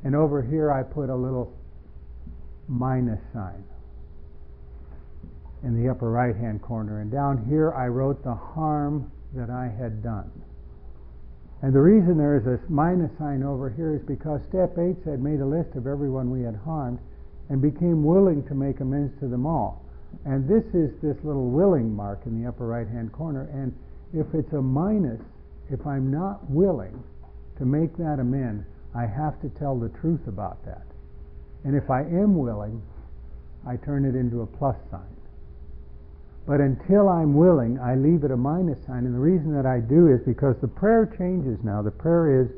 And over here I put a little minus sign in the upper right hand corner, and down here I wrote the harm that I had done. And the reason there is a minus sign over here is because step 8 had made a list of everyone we had harmed and became willing to make amends to them all. And this is this little willing mark in the upper right hand corner, and if it's a minus, if I'm not willing to make that amend, I have to tell the truth about that. And if I am willing, I turn it into a plus sign. But until I'm willing, I leave it a minus sign. And the reason that I do is because the prayer changes now. The prayer is,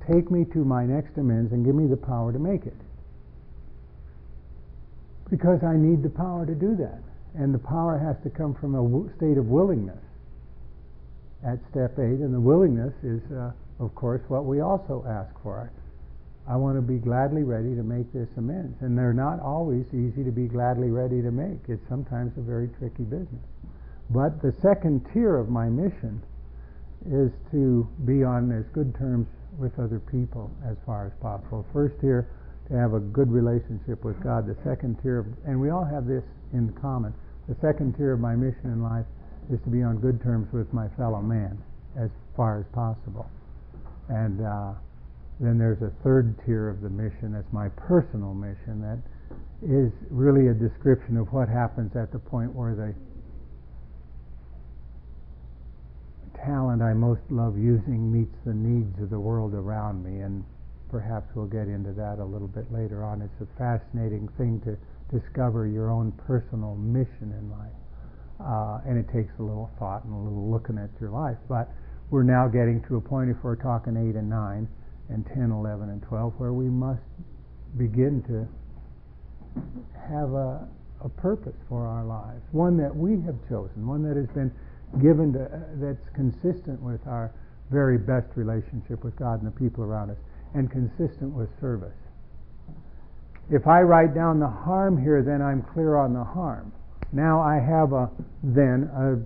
take me to my next amends and give me the power to make it. Because I need the power to do that. And the power has to come from a state of willingness at step 8. And the willingness is, of course, what we also ask for. I want to be gladly ready to make this amends. And they're not always easy to be gladly ready to make. It's sometimes a very tricky business. But the second tier of my mission is to be on as good terms with other people as far as possible. First tier, to have a good relationship with God. The second tier, and we all have this in common, the second tier of my mission in life is to be on good terms with my fellow man as far as possible. And then there's a third tier of the mission, that's my personal mission, that is really a description of what happens at the point where the talent I most love using meets the needs of the world around me. And perhaps we'll get into that a little bit later on. It's a fascinating thing to discover your own personal mission in life. And it takes a little thought and a little looking at your life. But we're now getting to a point, if we're talking 8 and 9, and 10, 11, and 12, where we must begin to have a purpose for our lives, one that we have chosen, one that has been given to, that's consistent with our very best relationship with God and the people around us, and consistent with service. If I write down the harm here, then I'm clear on the harm. Now I have then a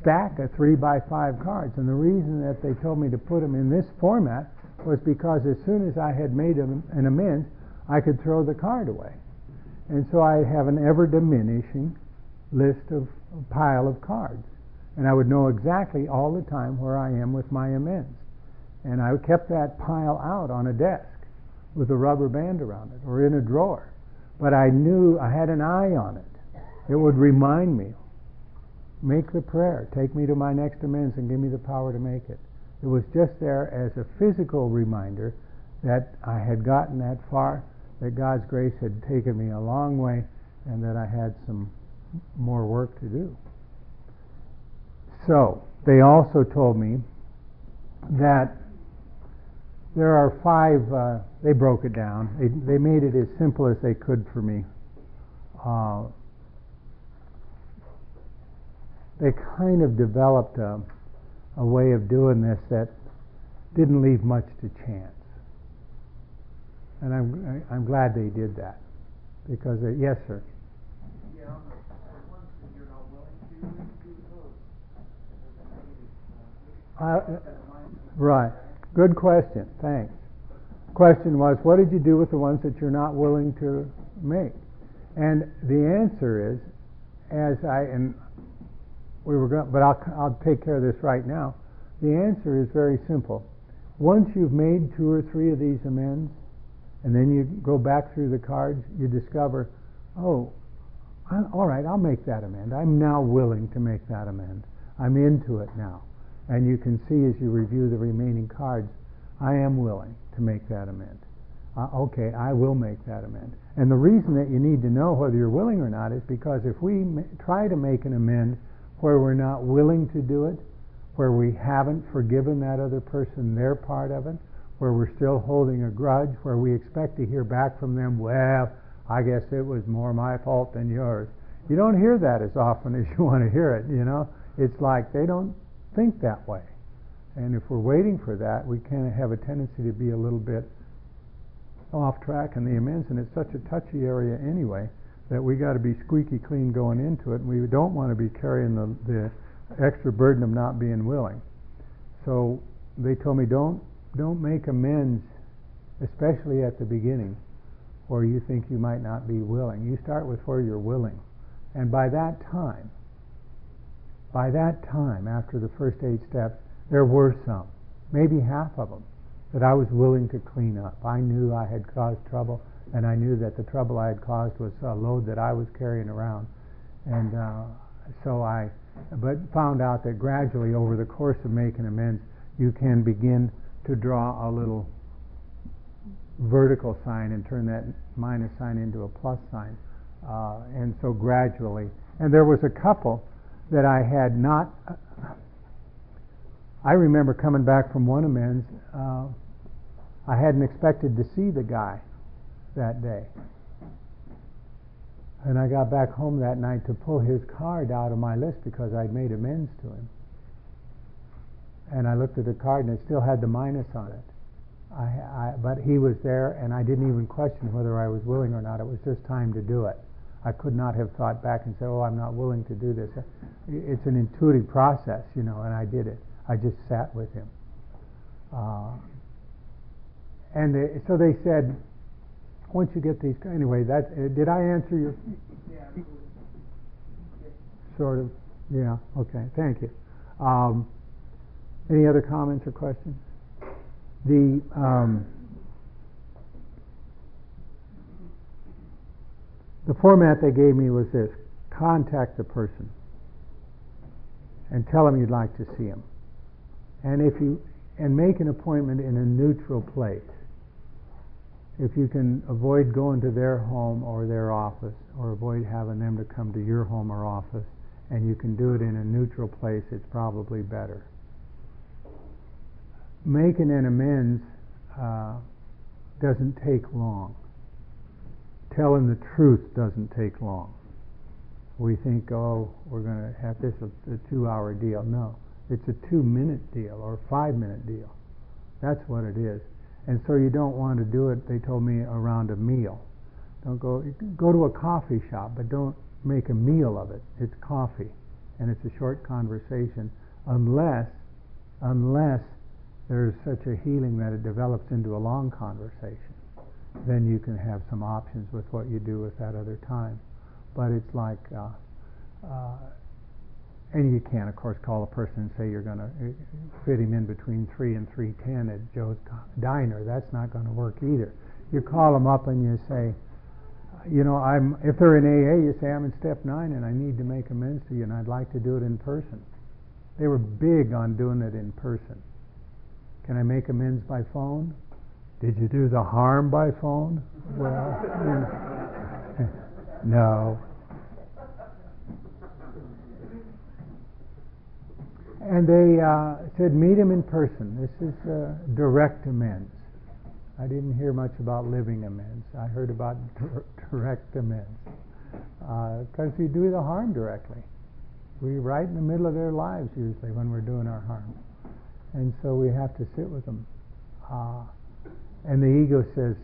stack of 3x5 cards, and the reason that they told me to put them in this format was because as soon as I had made an amends, I could throw the card away. And so I have an ever-diminishing list of a pile of cards. And I would know exactly all the time where I am with my amends. And I kept that pile out on a desk with a rubber band around it or in a drawer. But I knew I had an eye on it. It would remind me, make the prayer, take me to my next amends and give me the power to make it. It was just there as a physical reminder that I had gotten that far, that God's grace had taken me a long way, and that I had some more work to do. So, they also told me that there are 5, they broke it down, they made it as simple as they could for me. They kind of developed a way of doing this that didn't leave much to chance. And I'm glad they did that. Because, yes, sir? Yeah, on the ones that you're not willing to do those. Right. Good question. Thanks. Question was, what did you do with the ones that you're not willing to make? And the answer is, but I'll take care of this right now. The answer is very simple. Once you've made 2 or 3 of these amends, and then you go back through the cards, you discover, all right, I'll make that amend. I'm now willing to make that amend. I'm into it now. And you can see as you review the remaining cards, I am willing to make that amend. Okay, I will make that amend. And the reason that you need to know whether you're willing or not is because if we try to make an amend where we're not willing to do it, where we haven't forgiven that other person their part of it, where we're still holding a grudge, where we expect to hear back from them, well, I guess it was more my fault than yours. You don't hear that as often as you want to hear it, you know. It's like they don't think that way. And if we're waiting for that, we kind of have a tendency to be a little bit off track in the amends, and it's such a touchy area anyway that we got to be squeaky clean going into it, and we don't want to be carrying the extra burden of not being willing. So they told me don't make amends especially at the beginning, where you think you might not be willing. You start with where you're willing. And by that time, after the first 8 steps, there were some, maybe half of them, that I was willing to clean up. I knew I had caused trouble, and I knew that the trouble I had caused was a load that I was carrying around. And but found out that gradually, over the course of making amends, you can begin to draw a little vertical sign and turn that minus sign into a plus sign. And so gradually, and there was a couple that I had not. I remember coming back from one amends. I hadn't expected to see the guy that day. And I got back home that night to pull his card out of my list because I'd made amends to him. And I looked at the card and it still had the minus on it. But he was there, and I didn't even question whether I was willing or not. It was just time to do it. I could not have thought back and said, "Oh, I'm not willing to do this." It's an intuitive process, and I did it. I just sat with him. So they said, once you get these, anyway, did I answer your? Yeah. Sort of. Yeah. Okay. Thank you. Any other comments or questions? The format they gave me was this: contact the person and tell them you'd like to see him, and make an appointment in a neutral place. If you can avoid going to their home or their office, or avoid having them to come to your home or office, and you can do it in a neutral place, it's probably better. Making an amends doesn't take long. Telling the truth doesn't take long. We think, oh, we're going to have this a 2-hour deal. No, it's a 2-minute deal or a 5-minute deal. That's what it is. And so you don't want to do it, they told me, around a meal. Don't go to a coffee shop, but don't make a meal of it. It's coffee, and it's a short conversation, unless there's such a healing that it develops into a long conversation. Then you can have some options with what you do with that other time. But it's like, and you can't, of course, call a person and say you're going to fit him in between 3 and 3:10 at Joe's Diner. That's not going to work either. You call them up and you say, if they're in AA, you say, I'm in step 9 and I need to make amends to you and I'd like to do it in person. They were big on doing it in person. Can I make amends by phone? Did you do the harm by phone? Well, no. And they said, meet him in person. This is direct amends. I didn't hear much about living amends. I heard about direct amends. Because we do the harm directly. We're right in the middle of their lives usually when we're doing our harm. And so we have to sit with them. And the ego says,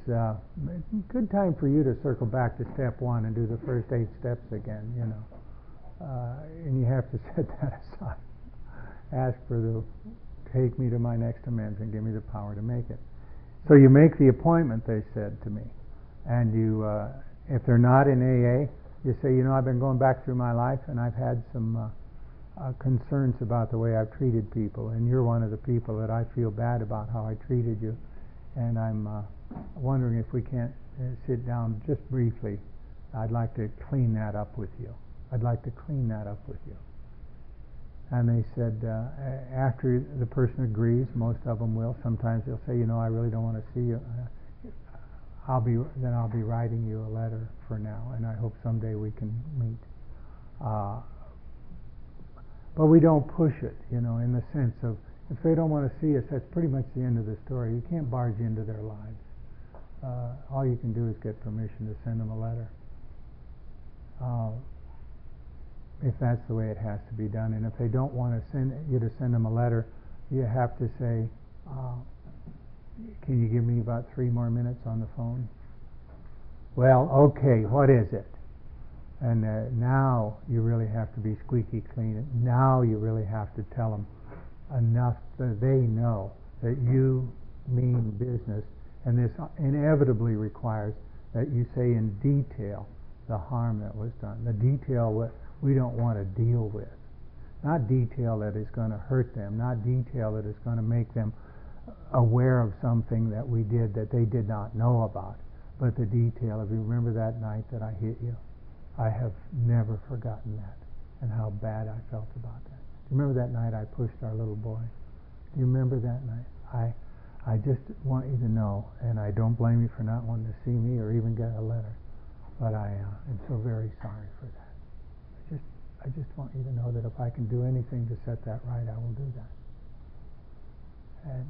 good time for you to circle back to step 1 and do the first 8 steps again, and you have to set that aside. Ask for take me to my next amends and give me the power to make it. So you make the appointment, they said to me, and you, if they're not in AA, you say, I've been going back through my life and I've had some concerns about the way I've treated people, and you're one of the people that I feel bad about how I treated you, and I'm wondering if we can't sit down just briefly. I'd like to clean that up with you. I'd like to clean that up with you. And they said, after the person agrees, most of them will. Sometimes they'll say, I really don't want to see you. I'll be writing you a letter for now, and I hope someday we can meet. But we don't push it, in the sense of, if they don't want to see us, that's pretty much the end of the story. You can't barge into their lives. All you can do is get permission to send them a letter. If that's the way it has to be done. And if they don't want to send them a letter, you have to say, can you give me about 3 more minutes on the phone? Well, okay, what is it? And now you really have to be squeaky clean. Now you really have to tell them enough that they know that you mean business And this inevitably requires that you say in detail the harm that was done, the detail what we don't want to deal with. Not detail that is going to hurt them, not detail that is going to make them aware of something that we did that they did not know about, but the detail of, you remember that night that I hit you? I have never forgotten that, and how bad I felt about that. Do you remember that night I pushed our little boy? Do you remember that night? I just want you to know, and I don't blame you for not wanting to see me or even get a letter, but I am so very sorry for that. I just want you to know that if I can do anything to set that right, I will do that. And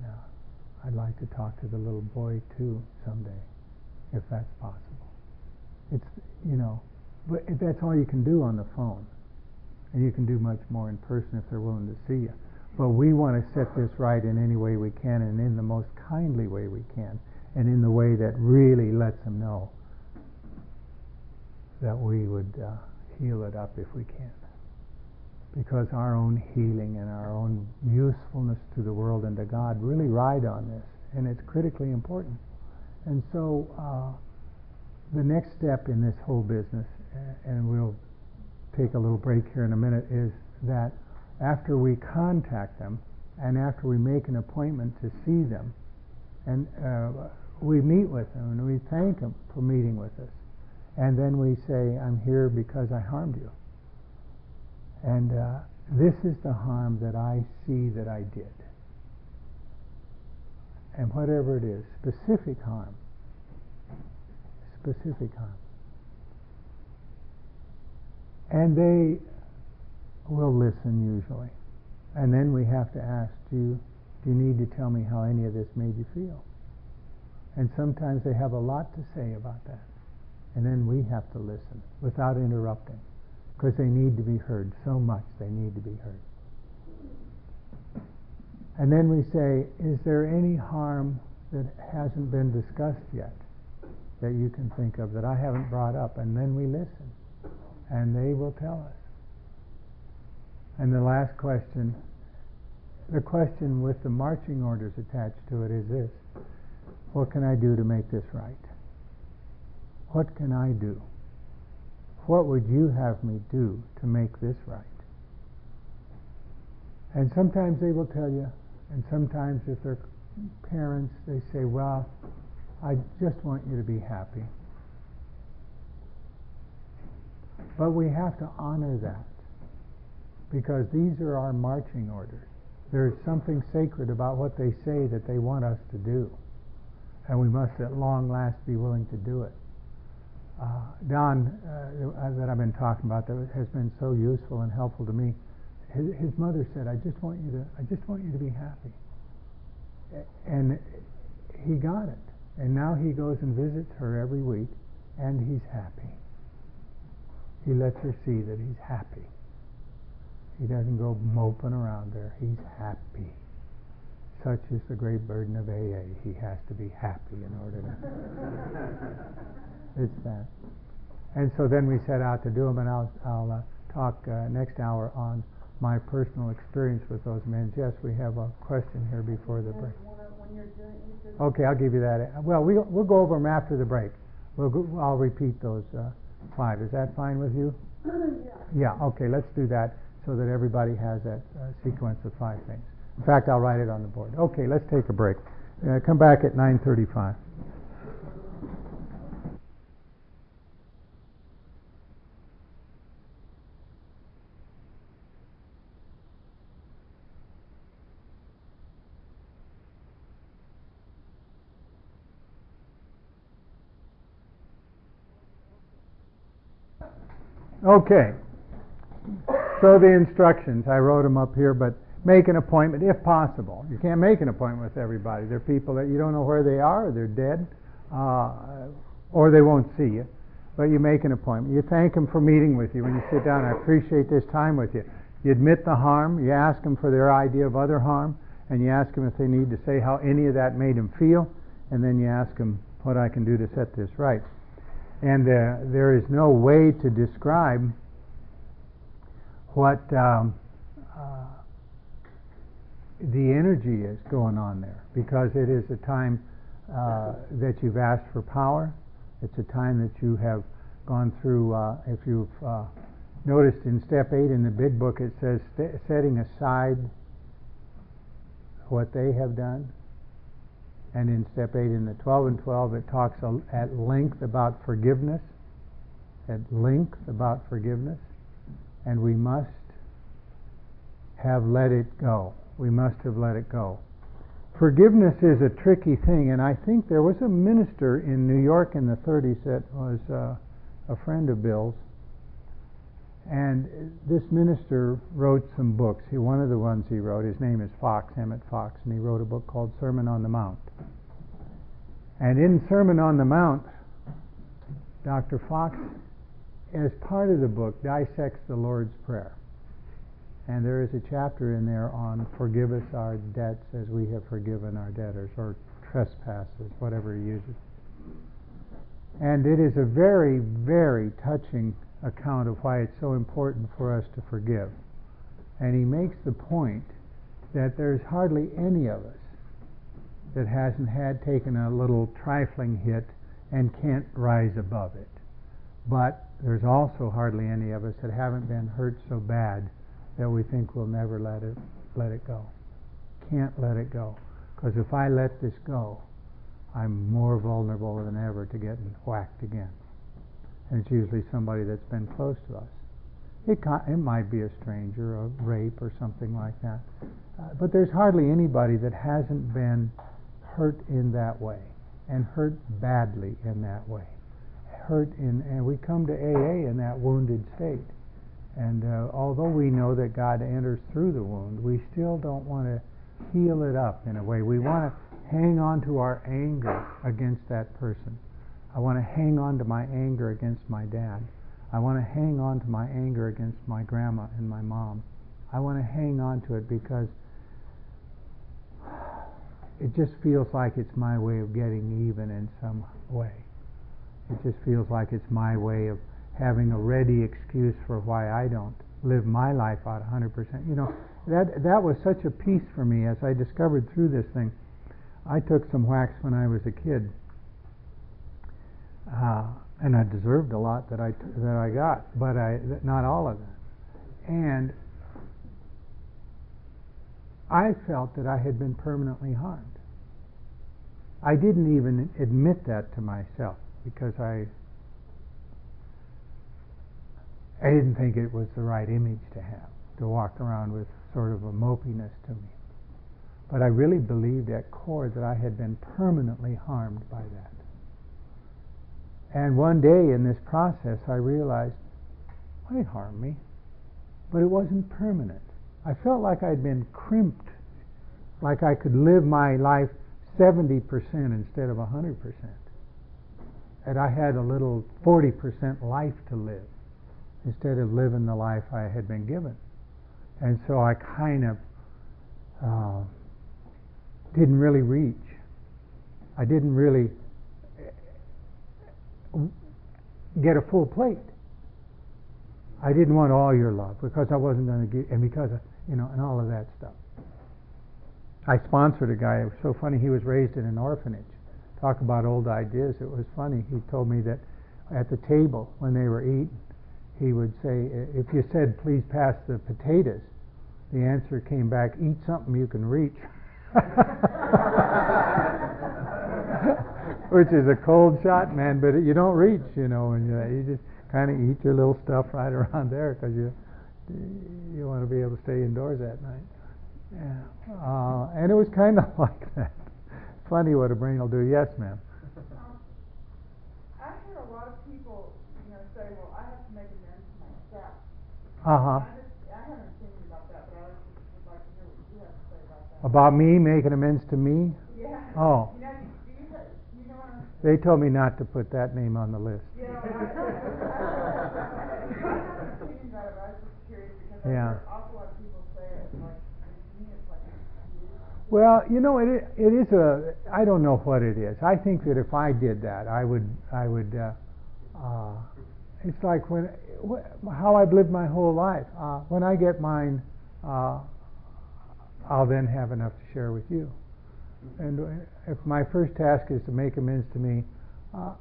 I'd like to talk to the little boy too someday, if that's possible. It's, but if that's all you can do on the phone, and you can do much more in person if they're willing to see you. But we want to set this right in any way we can, and in the most kindly way we can, and in the way that really lets them know that we would heal it up if we can. Because our own healing and our own usefulness to the world and to God really ride on this, and it's critically important. And so the next step in this whole business, and we'll take a little break here in a minute, is that after we contact them and after we make an appointment to see them, and we meet with them and we thank them for meeting with us, and then we say, I'm here because I harmed you. And this is the harm that I see that I did. And whatever it is, specific harm. And they will listen usually. And then we have to ask, do you need to tell me how any of this made you feel? And sometimes they have a lot to say about that. And then we have to listen without interrupting, because they need to be heard so much. They need to be heard. And then we say, is there any harm that hasn't been discussed yet that you can think of that I haven't brought up? And then we listen, and they will tell us. And the last question, the question with the marching orders attached to it, is this: what can I do to make this right? What can I do? What would you have me do to make this right? And sometimes they will tell you, and sometimes if they're parents, they say, well, I just want you to be happy. But we have to honor that, because these are our marching orders. There's something sacred about what they say that they want us to do, and we must at long last be willing to do it. Don, that I've been talking about, that has been so useful and helpful to me. His mother said, I just want you to be happy. And he got it. And now he goes and visits her every week, and he's happy. He lets her see that he's happy. He doesn't go moping around there. He's happy. Such is the great burden of AA. He has to be happy in order to... It's that. And so then we set out to do them, and I'll talk next hour on my personal experience with those men. Jess, we have a question here before the break. Okay, I'll give you that. Well, we'll go over them after the break. I'll repeat those 5. Is that fine with you? Yeah. Okay, let's do that so that everybody has that sequence of 5 things. In fact, I'll write it on the board. Okay, let's take a break. Come back at 9:35. Okay, so the instructions, I wrote them up here, but make an appointment if possible. You can't make an appointment with everybody. There are people that you don't know where they are, or they're dead, or they won't see you. But you make an appointment. You thank them for meeting with you when you sit down. I appreciate this time with you. You admit the harm. You ask them for their idea of other harm, and you ask them if they need to say how any of that made them feel, and then you ask them what I can do to set this right. And there is no way to describe what the energy is going on there, because it is a time that you've asked for power. It's a time that you have gone through, if you've noticed in step 8 in the big book, it says setting aside what they have done. And in step 8 in the 12 and 12, it talks at length about forgiveness. At length about forgiveness. And we must have let it go. We must have let it go. Forgiveness is a tricky thing, and I think there was a minister in New York in the 30s that was a friend of Bill's, and this minister wrote some books. One of the ones he wrote, his name is Fox, Emmett Fox, and he wrote a book called Sermon on the Mount. And in Sermon on the Mount, Dr. Fox, as part of the book, dissects the Lord's Prayer. And there is a chapter in there on forgive us our debts as we have forgiven our debtors, or trespasses, whatever he uses. And it is a very, very touching account of why it's so important for us to forgive. And he makes the point that there's hardly any of us that hasn't taken a little trifling hit and can't rise above it. But there's also hardly any of us that haven't been hurt so bad that we think we'll never let it go. Can't let it go. Because if I let this go, I'm more vulnerable than ever to getting whacked again. And it's usually somebody that's been close to us. It might be a stranger, a rape or something like that. But there's hardly anybody that hasn't been hurt in that way, and hurt badly in that way. And we come to AA in that wounded state. And although we know that God enters through the wound, we still don't want to heal it up in a way. We want to hang on to our anger against that person. I want to hang on to my anger against my dad. I want to hang on to my anger against my grandma and my mom. I want to hang on to it because it just feels like it's my way of getting even in some way. It just feels like it's my way of having a ready excuse for why I don't live my life out 100%. You know, that was such a peace for me as I discovered through this thing. I took some whacks when I was a kid, and I deserved a lot that I got, but not all of that. And I felt that I had been permanently harmed. I didn't even admit that to myself because I didn't think it was the right image to have, to walk around with sort of a mopiness to me. But I really believed at core that I had been permanently harmed by that. And one day in this process I realized, well, it harmed me, but it wasn't permanent. I felt like I'd been crimped, like I could live my life 70% instead of 100%. And I had a little 40% life to live instead of living the life I had been given. And so I kind of didn't really reach. I didn't really get a full plate. I didn't want all your love because I wasn't going to give, and because of, and all of that stuff. I sponsored a guy. It was so funny. He was raised in an orphanage. Talk about old ideas. It was funny. He told me that at the table when they were eating, he would say, if you said, please pass the potatoes, the answer came back, eat something you can reach. Which is a cold shot, man, but you don't reach, and you just kind of eat your little stuff right around there because you want to be able to stay indoors that night. Yeah. And it was kind of like that. Funny what a brain will do. Yes, ma'am. I hear a lot of people, say, well, I have to make amends to myself. Uh-huh. I haven't seen you about that, but I would like to hear what you have to say about that. About me making amends to me? Yeah. Oh. Do you know what I'm saying? They told me not to put that name on the list. I haven't seen that, but I was just curious because I hear an awful lot of people say it, like, to me it's like an excuse. Well, it is I don't know what it is. I think that if I did that, I would it's like how I've lived my whole life. When I get mine, I'll then have enough to share with you. And if my first task is to make amends to me,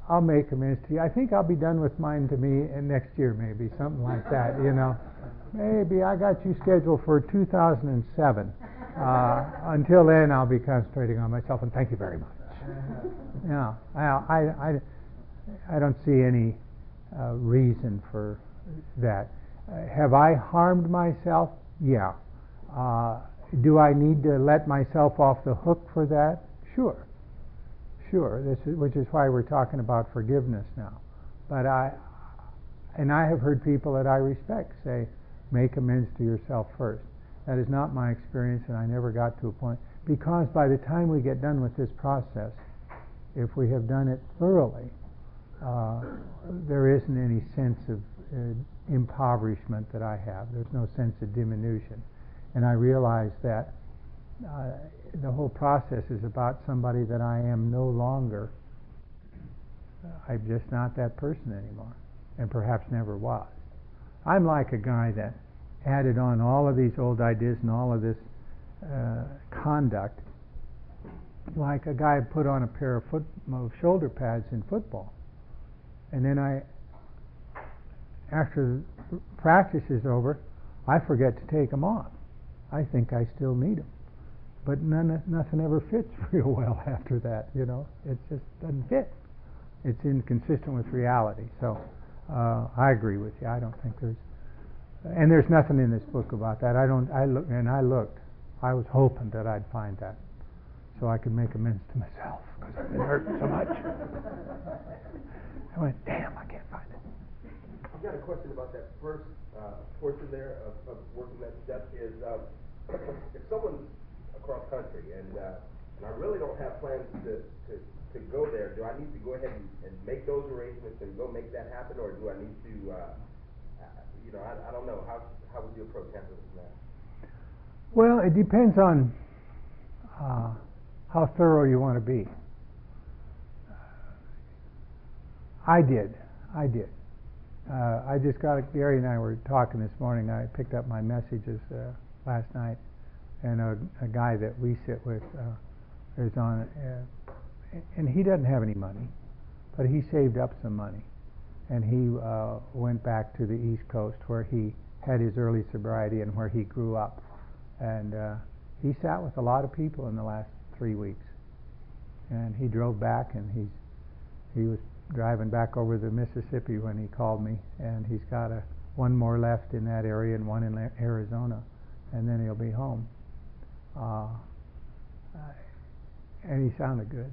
I'll make amends to you. I think I'll be done with mine to me in next year, maybe, something like that, you know. Maybe I got you scheduled for 2007. Until then, I'll be concentrating on myself, and thank you very much. Yeah, I don't see any reason for that. Have I harmed myself? Yeah. Do I need to let myself off the hook for that? Sure. Which is why we're talking about forgiveness now. But I have heard people that I respect say, make amends to yourself first. That is not my experience, and I never got to a point. Because by the time we get done with this process, if we have done it thoroughly, there isn't any sense of impoverishment that I have. There's no sense of diminution. And I realize that the whole process is about somebody that I am no longer. I'm just not that person anymore, and perhaps never was. I'm like a guy that added on all of these old ideas and all of this conduct, like a guy put on a pair of shoulder pads in football. And then after practice is over, I forget to take them off. I think I still need them. But nothing ever fits real well after that, you know. It just doesn't fit. It's inconsistent with reality. So I agree with you. I don't think there's nothing in this book about that. I looked. I was hoping that I'd find that, so I could make amends to myself, because I've been hurting so much. I went, damn, I can't find it. I've got a question about that first portion there of working that step. Is if someone's across country and I really don't have plans to go there, do I need to go ahead and make those arrangements and go make that happen, or do I need to I don't know, how would you approach handling that? Well, it depends on how thorough you want to be. I did. I just got, Gary and I were talking this morning. I picked up my messages last night, and a guy that we sit with is on, and he doesn't have any money, but he saved up some money, and he went back to the East Coast where he had his early sobriety and where he grew up, and he sat with a lot of people in the last 3 weeks, and he drove back, and he was driving back over the Mississippi when he called me, and he's got one more left in that area and one in Arizona, and then he'll be home. And he sounded good.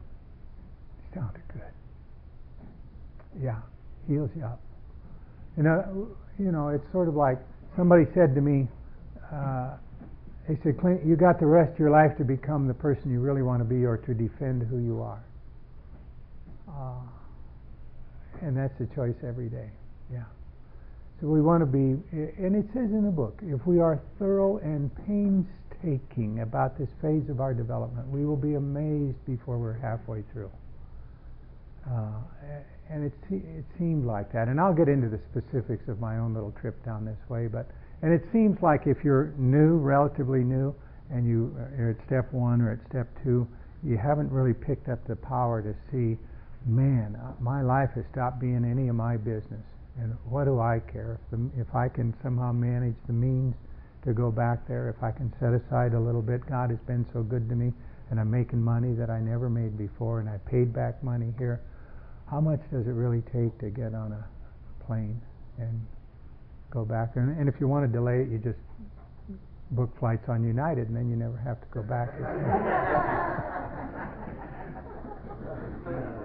Yeah, heals you up. You know, it's sort of like somebody said to me, they said, Clint, you got the rest of your life to become the person you really want to be, or to defend who you are. And that's a choice every day. Yeah. So we want to be, and it says in the book, if we are thorough and painstaking about this phase of our development, we will be amazed before we're halfway through. And it seemed like that. And I'll get into the specifics of my own little trip down this way. And it seems like if you're new, relatively new, and you're at step 1 or at step 2, you haven't really picked up the power to see, man, my life has stopped being any of my business. And what do I care? If I can somehow manage the means to go back there, if I can set aside a little bit, God has been so good to me, and I'm making money that I never made before, and I paid back money here. How much does it really take to get on a plane and go back? And if you want to delay it, you just book flights on United, and then you never have to go back.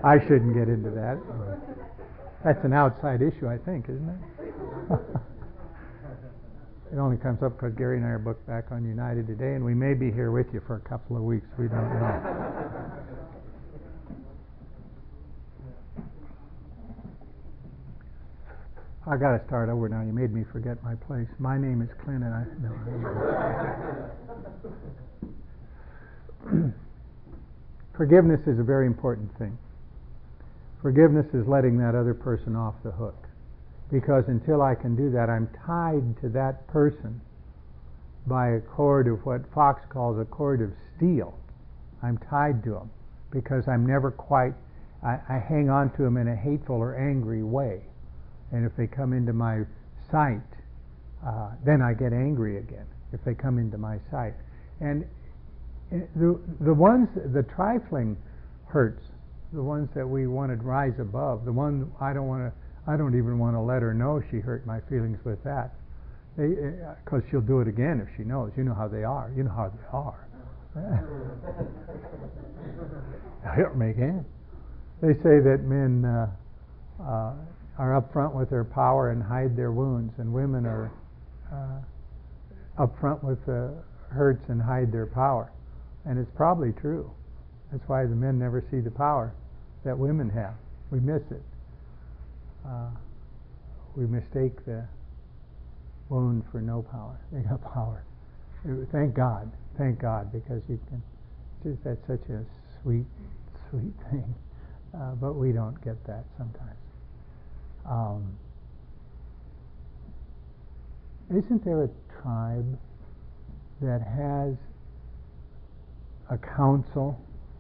I shouldn't get into that. That's an outside issue, I think, isn't it? It only comes up because Gary and I are booked back on United today, and we may be here with you for a couple of weeks. We don't know. I got to start over now. You made me forget my place. My name is Clint, and forgiveness is a very important thing. Forgiveness is letting that other person off the hook. Because until I can do that, I'm tied to that person by a cord of what Fox calls a cord of steel. I'm tied to them because I'm never quite, I hang on to them in a hateful or angry way. And if they come into my sight, then I get angry again if they come into my sight. And the ones, the trifling hurts, the ones that we want to rise above, the one I don't even want to let her know she hurt my feelings with that, because she'll do it again if she knows. You know how they are. You know how they are. Hit me again. They say that men are up front with their power and hide their wounds, and women are up front with the hurts and hide their power. And it's probably true. That's why the men never see the power that women have. We miss it. We mistake the wound for no power. They got power. Thank God, because you can. That's such a sweet thing. But we don't get that sometimes. Isn't there a tribe that has a council,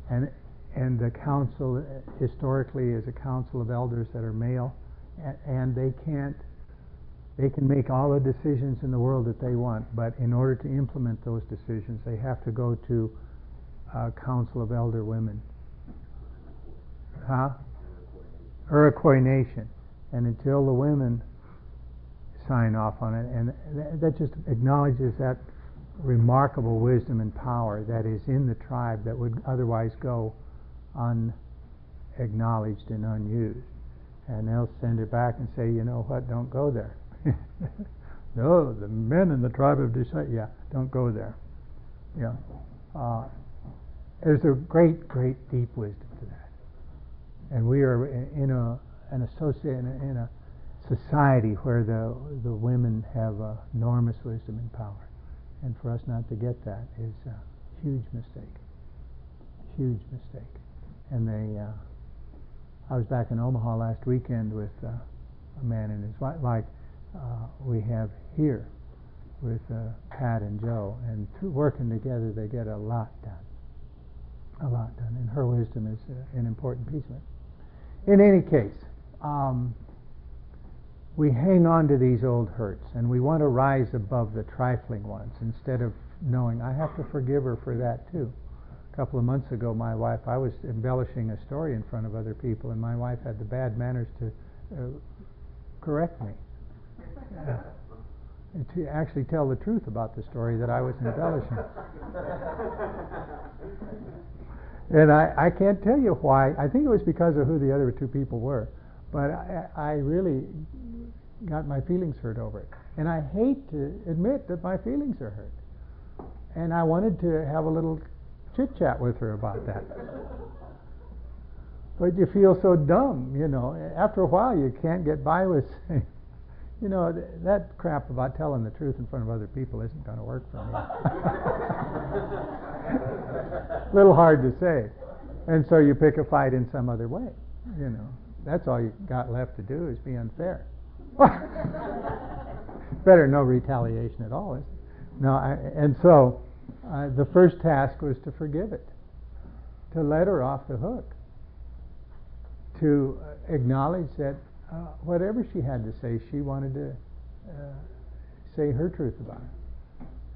and the council historically is a council of elders that are male, and they can make all the decisions in the world that they want, but in order to implement those decisions, they have to go to a council of elder women. Iroquois Nation. And until the women sign off on it, and that just acknowledges that remarkable wisdom and power that is in the tribe that would otherwise go unacknowledged and unused. And they'll send it back and say, you know what, don't go there. No, the men in the tribe have decided, don't go there. There's a great deep wisdom to that. And we are in a society where the women have enormous wisdom and power, and for us not to get that is a huge mistake. And I was back in Omaha last weekend with a man and his wife, like we have here with Pat and Joe, and through working together they get a lot done, and her wisdom is an important piece of it. In any case, we hang on to these old hurts, and we want to rise above the trifling ones instead of knowing, I have to forgive her for that too. A couple of months ago, my wife, I was embellishing a story in front of other people, and my wife had the bad manners to correct me. To actually tell the truth about the story that I was embellishing. And I can't tell you why. I think it was because of who the other two people were. But I really got my feelings hurt over it. And I hate to admit that my feelings are hurt. And I wanted to have a little chit-chat with her about that. But you feel so dumb, After a while, you can't get by with saying, that crap about telling the truth in front of other people isn't going to work for me. A little hard to say. And so you pick a fight in some other way, That's all you got left to do is be unfair. Better no retaliation at all, isn't it? And so the first task was to forgive it, to let her off the hook, to acknowledge that whatever she had to say, she wanted to say her truth about it.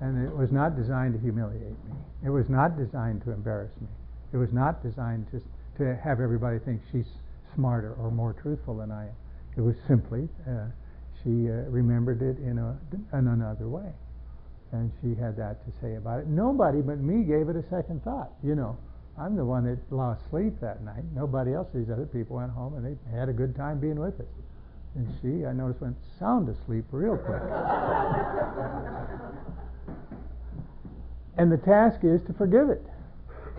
And it was not designed to humiliate me. It was not designed to embarrass me. It was not designed to have everybody think she's smarter or more truthful than I am. It was simply, she remembered it in another way. And she had that to say about it. Nobody but me gave it a second thought. I'm the one that lost sleep that night. Nobody else, these other people went home and they had a good time being with us. And she, I noticed, went sound asleep real quick. And the task is to forgive it.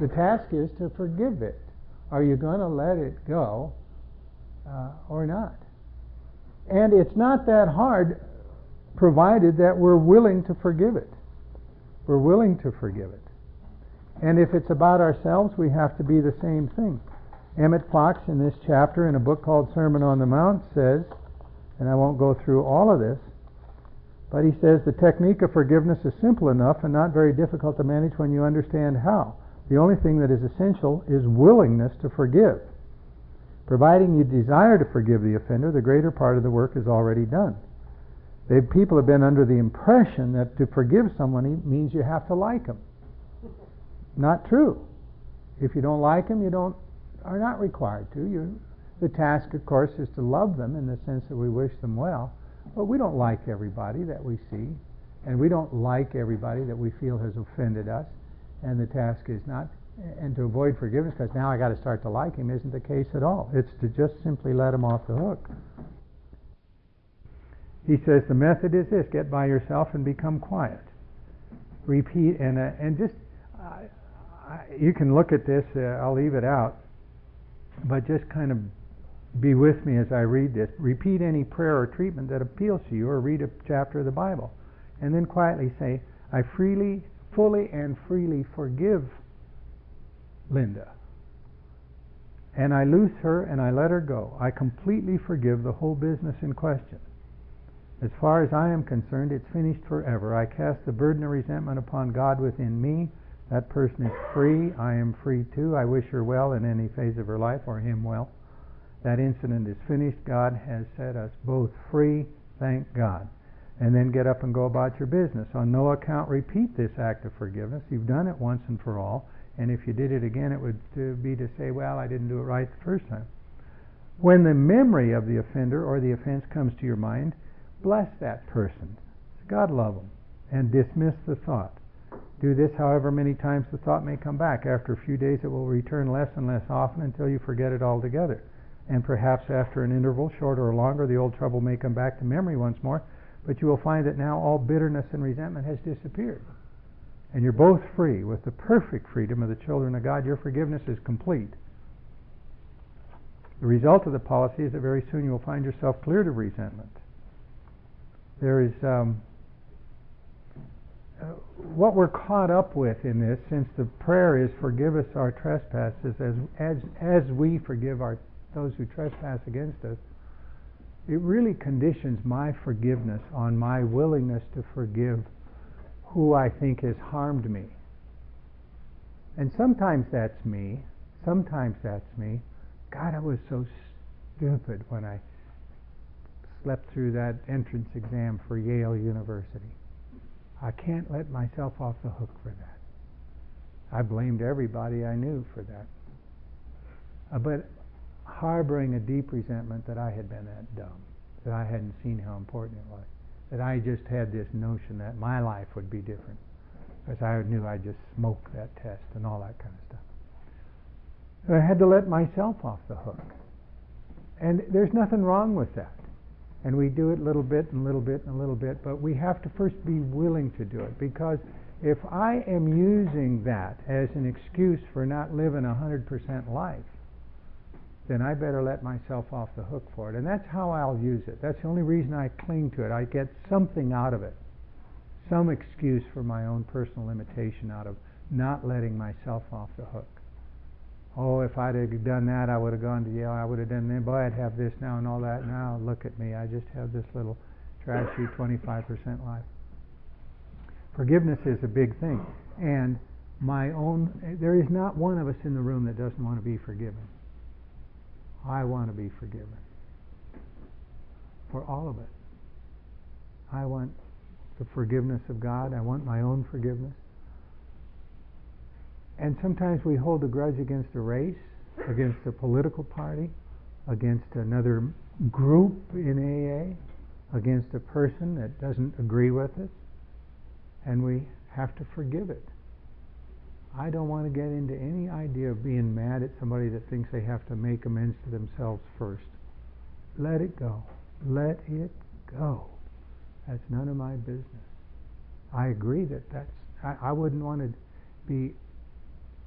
The task is to forgive it. Are you going to let it go or not? And it's not that hard, provided that we're willing to forgive it. We're willing to forgive it. And if it's about ourselves, we have to be the same thing. Emmett Fox, in this chapter, in a book called Sermon on the Mount, says, and I won't go through all of this, but he says the technique of forgiveness is simple enough and not very difficult to manage when you understand how. The only thing that is essential is willingness to forgive. Providing you desire to forgive the offender, the greater part of the work is already done. People have been under the impression that to forgive someone means you have to like them. Not true. If you don't like them, are not required to. The task, of course, is to love them in the sense that we wish them well, but we don't like everybody that we see, and we don't like everybody that we feel has offended us, and the task is not, and to avoid forgiveness because now I got to start to like him isn't the case at all. It's to just simply let him off the hook. He says the method is this: get by yourself and become quiet. Repeat, and just you can look at this, I'll leave it out, but just kind of be with me as I read this. Repeat any prayer or treatment that appeals to you, or read a chapter of the Bible, and then quietly say, I fully and freely forgive Linda, and I loose her and I let her go. I completely forgive the whole business in question. As far as I am concerned, it's finished forever. I cast the burden of resentment upon God within me. That person is free. I am free too. I wish her well in any phase of her life, or him well. That incident is finished. God has set us both free. Thank God. And then get up and go about your business. On no account repeat this act of forgiveness. You've done it once and for all. And if you did it again, it would be to say, well, I didn't do it right the first time. When the memory of the offender or the offense comes to your mind, bless that person. God love them. And dismiss the thought. Do this however many times the thought may come back. After a few days it will return less and less often until you forget it altogether. And perhaps after an interval, shorter or longer, the old trouble may come back to memory once more, but you will find that now all bitterness and resentment has disappeared. And you're both free. With the perfect freedom of the children of God, your forgiveness is complete. The result of the policy is that very soon you will find yourself cleared of resentment. There is what we're caught up with in this, since the prayer is forgive us our trespasses as we forgive those who trespass against us, it really conditions my forgiveness on my willingness to forgive who I think has harmed me. And sometimes that's me. God, I was so stupid when I slept through that entrance exam for Yale University. I can't let myself off the hook for that. I blamed everybody I knew for that. But harboring a deep resentment that I had been that dumb, that I hadn't seen how important it was, that I just had this notion that my life would be different, because I knew I just smoked that test and all that kind of stuff. So I had to let myself off the hook. And there's nothing wrong with that. And we do it little bit and little bit and little bit, but we have to first be willing to do it, because if I am using that as an excuse for not living 100% life, then I better let myself off the hook for it. And that's how I'll use it. That's the only reason I cling to it. I get something out of it, some excuse for my own personal limitation out of not letting myself off the hook. Oh, if I'd have done that, I would have gone to Yale, I would have done that, boy, I'd have this now and all that. Now, look at me, I just have this little trashy 25% life. Forgiveness is a big thing. And there is not one of us in the room that doesn't want to be forgiven. I want to be forgiven. For all of it. I want the forgiveness of God. I want my own forgiveness. And sometimes we hold a grudge against a race, against a political party, against another group in AA, against a person that doesn't agree with us, and we have to forgive it. I don't want to get into any idea of being mad at somebody that thinks they have to make amends to themselves first. Let it go. Let it go. That's none of my business. I agree that I wouldn't want to be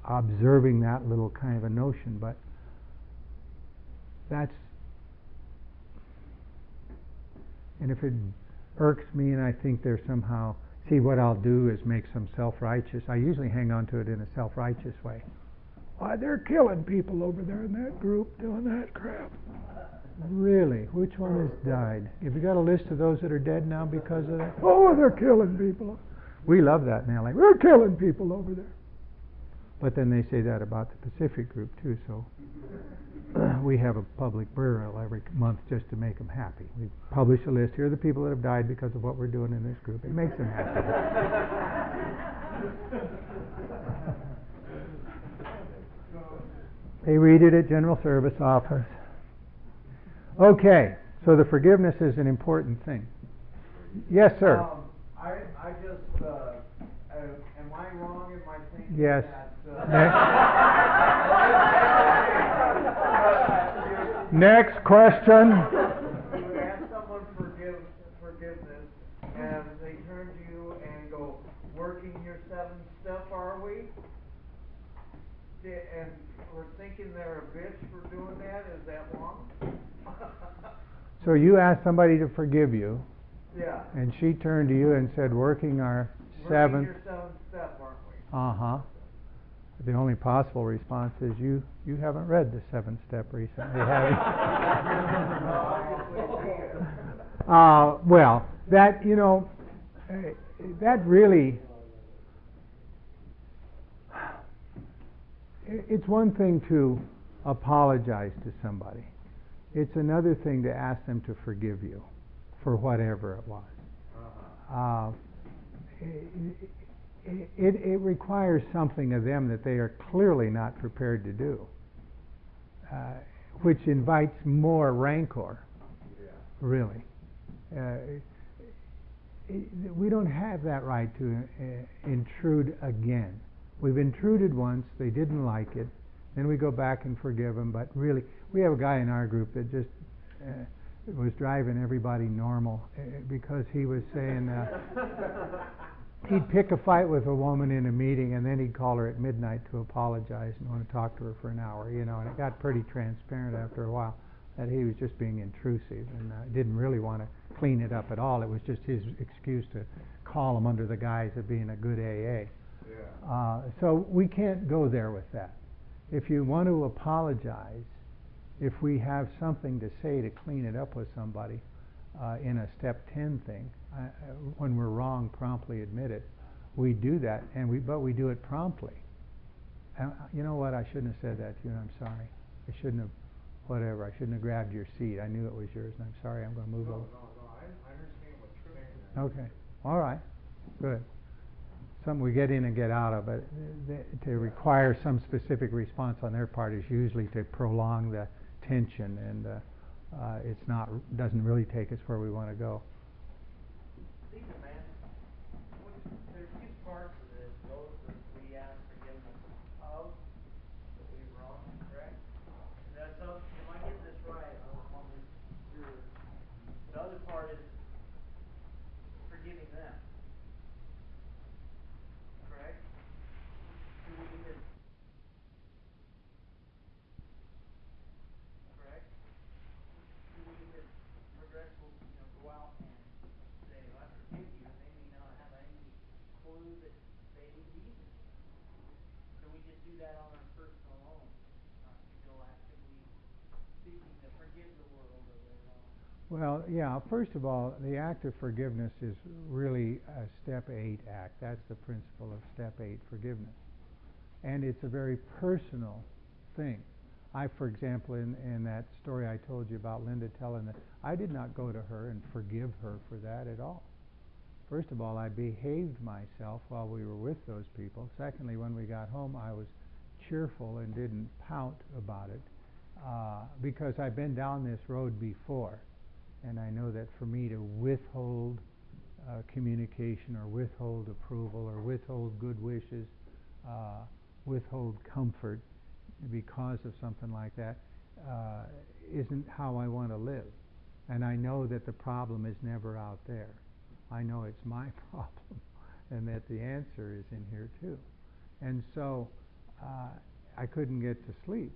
observing that little kind of a notion, but and if it irks me and I think there's somehow, see, what I'll do is make some self-righteous, I usually hang on to it in a self-righteous way. Why, they're killing people over there in that group doing that crap. Really? Which one has died? Have you got a list of those that are dead now because of that? Oh, they're killing people. We love that now. Like, we're killing people over there. But then they say that about the Pacific group too, so we have a public burial every month just to make them happy. We publish a list. Here are the people that have died because of what we're doing in this group. It makes them happy. They read it at General Service Office. Okay, so the forgiveness is an important thing. Yes, sir. I just, am I wrong in my thinking Yes. that... Next question. You ask someone forgiveness, and they turn to you and go, working your 7th step, are we? And we're thinking they're a bitch for doing that. Is that wrong? So you asked somebody to forgive you, Yeah. and she turned to you and said, working our Working 7th. your 7th step, aren't we? Uh-huh. The only possible response is you haven't read the 7th step recently, have you? Well, that, that really, it's one thing to apologize to somebody. It's another thing to ask them to forgive you for whatever it was. It requires something of them that they are clearly not prepared to do, which invites more rancor, really. We don't have that right to intrude again. We've intruded once, they didn't like it, then we go back and forgive them, but really, we have a guy in our group that just was driving everybody normal because he was saying he'd pick a fight with a woman in a meeting and then he'd call her at midnight to apologize and want to talk to her for an hour, and it got pretty transparent after a while that he was just being intrusive and didn't really want to clean it up at all. It was just his excuse to call him under the guise of being a good AA. So we can't go there with that. If you want to apologize, if we have something to say to clean it up with somebody in a step 10 thing, when we're wrong, promptly admit it. We do that, but we do it promptly. You know what? I shouldn't have said that to you, and I'm sorry. I shouldn't have, whatever. I shouldn't have grabbed your seat. I knew it was yours, and I'm sorry. I'm going to move over. No, I understand what you're saying. Okay. All right. Good. Something we get in and get out of, but to require some specific response on their part is usually to prolong the tension, and doesn't really take us where we want to go. Stephen, man, there's 2 parts of this. Those that we ask forgiveness of, that we wrong, correct? That's up. Am I getting this right? I want to be sure. The other part is forgiving them. Correct? Do we even progress? Go out and say, I forgive you, and they may not have any clue that they need either. So we just do that on our personal own, not actively seeking to forgive the world of their wrong. Well, yeah, first of all, the act of forgiveness is really a step 8 act. That's the principle of step 8, forgiveness. And it's a very personal thing. For example, in that story I told you about Linda telling that, I did not go to her and forgive her for that at all. First of all, I behaved myself while we were with those people. Secondly, when we got home, I was cheerful and didn't pout about it because I've been down this road before. And I know that for me to withhold communication or withhold approval or withhold good wishes, withhold comfort because of something like that isn't how I want to live. And I know that the problem is never out there. I know it's my problem and that the answer is in here too. And so I couldn't get to sleep.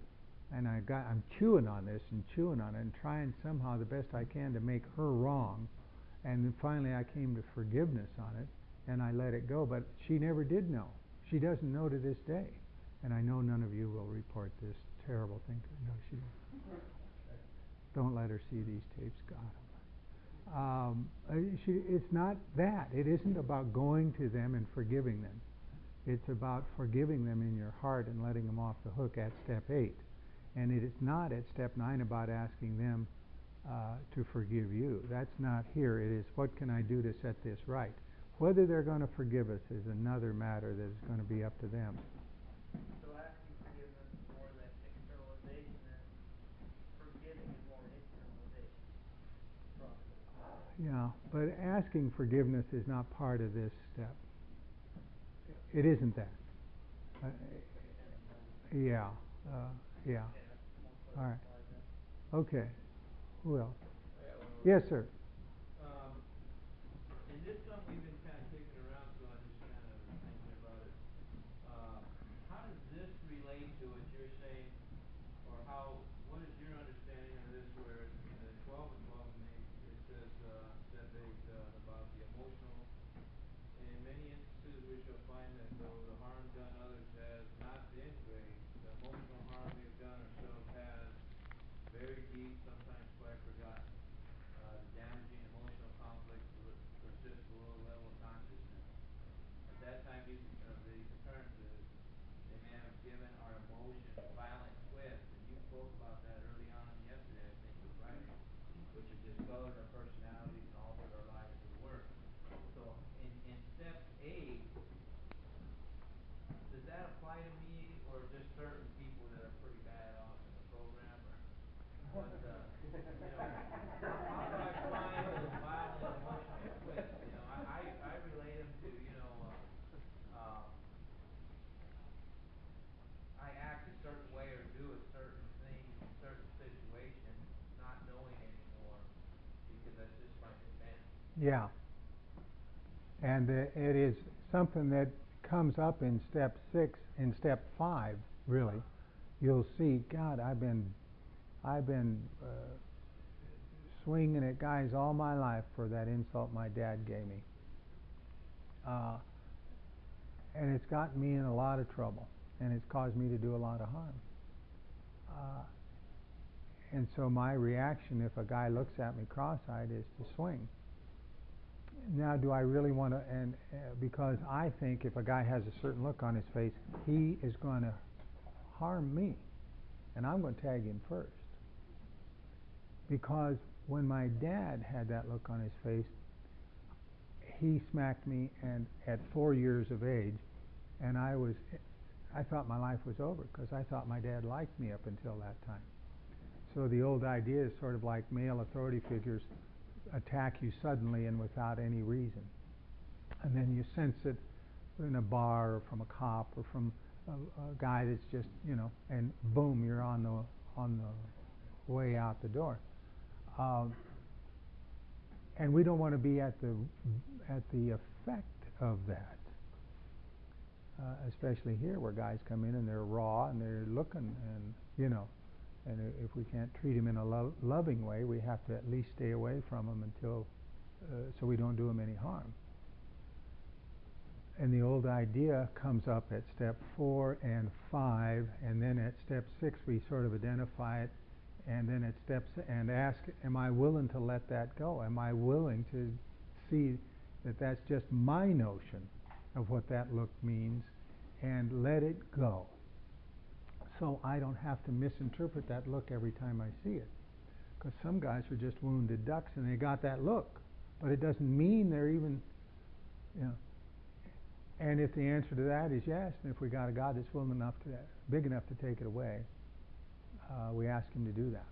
And I'm chewing on this and chewing on it and trying somehow the best I can to make her wrong. And then finally I came to forgiveness on it and I let it go. But she never did know. She doesn't know to this day. And I know none of you will report this terrible thing to her. No, she didn't. Don't let her see these tapes, God. It's not that. It isn't about going to them and forgiving them. It's about forgiving them in your heart and letting them off the hook at step 8. And it is not at step 9 about asking them to forgive you. That's not here. It is, what can I do to set this right? Whether they're going to forgive us is another matter that is going to be up to them. So asking forgiveness is more that externalization, and forgiving is more internalization process. Yeah, but asking forgiveness is not part of this step. It isn't that. Yeah, yeah. All right. Okay. Who else? Yes, sir. And this is something we've been kind of kicking around, so I'm just kind of thinking about it. How does this relate to what you're saying, or what is your understanding of this, where in the 12 and 12 it says, step 8, about the emotional, in many instances we shall find that though the harm done others has not been great, the emotional harm we have done ourselves has, very deep, sometimes quite forgotten. The damaging emotional conflict persists below the level of consciousness. At that time, the concern is they may have given our emotions violent twists, and you spoke about that early on yesterday, I think, with writing, which have discolored our personalities and altered our lives for the worse. So, in step 8, does that apply to me, or just certain people that are pretty bad off in the program, or what? How do I find those violent emotional twists? I relate them to, I act a certain way or do a certain thing in certain situations, not knowing anymore, because that's just my defense. Yeah. And it is something that comes up in step 6, in step 5, really. You'll see, God, I've been swinging at guys all my life for that insult my dad gave me. And it's gotten me in a lot of trouble, and it's caused me to do a lot of harm. And so my reaction, if a guy looks at me cross-eyed, is to swing. Now, do I really want to? And because I think if a guy has a certain look on his face, he is going to harm me, and I'm going to tag him first. Because when my dad had that look on his face, he smacked me, and at 4 years of age, and I thought my life was over, because I thought my dad liked me up until that time. So the old idea is sort of like male authority figures attack you suddenly and without any reason, and then you sense it in a bar or from a cop or from a guy that's just, and boom, you're on the way out the door. And we don't want to be at the effect of that, especially here where guys come in and they're raw and they're looking, and and if we can't treat them in a loving way, we have to at least stay away from them until so we don't do them any harm. And the old idea comes up at step 4 and 5, and then at step 6 we sort of identify it, and then at steps and ask, am I willing to let that go? Am I willing to see that that's just my notion of what that look means, and let it go, so I don't have to misinterpret that look every time I see it? Because some guys are just wounded ducks and they got that look, but it doesn't mean they're even, And if the answer to that is yes, and if we got a God that's big enough to take it away, we ask Him to do that.